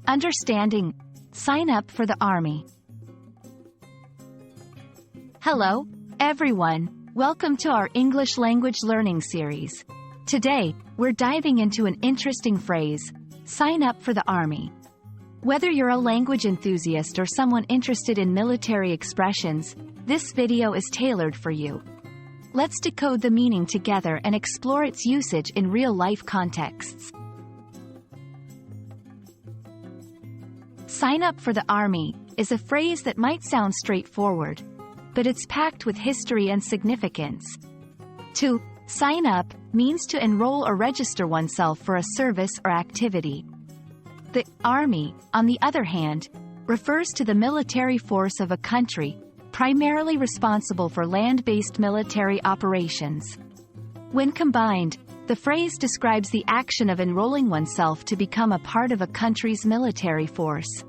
Understanding. Sign up for the Army. Hello, everyone. Welcome to our English language learning series. Today, we're diving into an interesting phrase, sign up for the Army. Whether you're a language enthusiast or someone interested in military expressions, this video is tailored for you. Let's decode the meaning together and explore its usage in real-life contexts. Sign up for the Army is a phrase that might sound straightforward, but it's packed with history and significance. To sign up means to enroll or register oneself for a service or activity. The Army, on the other hand, refers to the military force of a country, primarily responsible for land-based military operations. When combined, the phrase describes the action of enrolling oneself to become a part of a country's military force.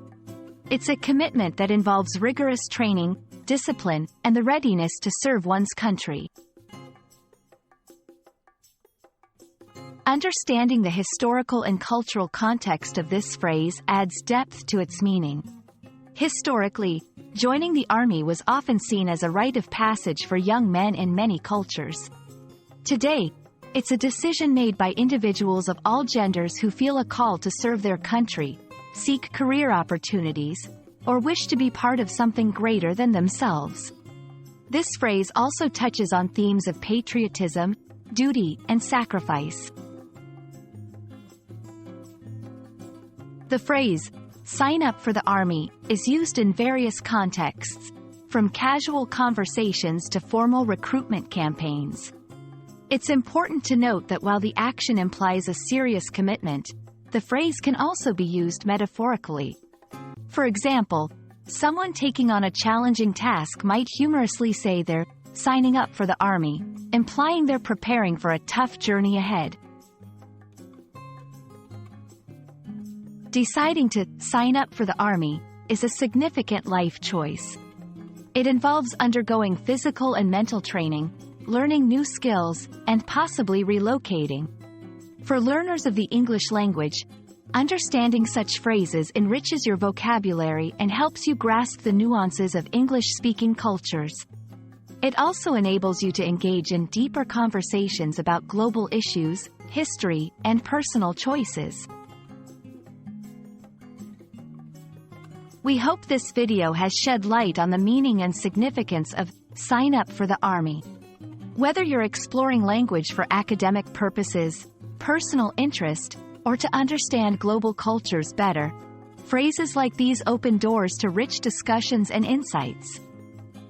It's a commitment that involves rigorous training, discipline, and the readiness to serve one's country. Understanding the historical and cultural context of this phrase adds depth to its meaning. Historically, joining the Army was often seen as a rite of passage for young men in many cultures. Today, it's a decision made by individuals of all genders who feel a call to serve their country, seek career opportunities, or wish to be part of something greater than themselves. This phrase also touches on themes of patriotism, duty, and sacrifice. The phrase, sign up for the Army, is used in various contexts, from casual conversations to formal recruitment campaigns. It's important to note that while the action implies a serious commitment, the phrase can also be used metaphorically. For example, someone taking on a challenging task might humorously say they're signing up for the Army, implying they're preparing for a tough journey ahead. Deciding to sign up for the Army is a significant life choice. It involves undergoing physical and mental training, learning new skills, and possibly relocating. For learners of the English language, understanding such phrases enriches your vocabulary and helps you grasp the nuances of English-speaking cultures. It also enables you to engage in deeper conversations about global issues, history, and personal choices. We hope this video has shed light on the meaning and significance of sign up for the Army. Whether you're exploring language for academic purposes, personal interest, or to understand global cultures better, phrases like these open doors to rich discussions and insights.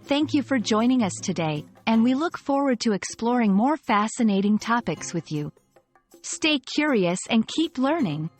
Thank you for joining us today, and we look forward to exploring more fascinating topics with you. Stay curious and keep learning.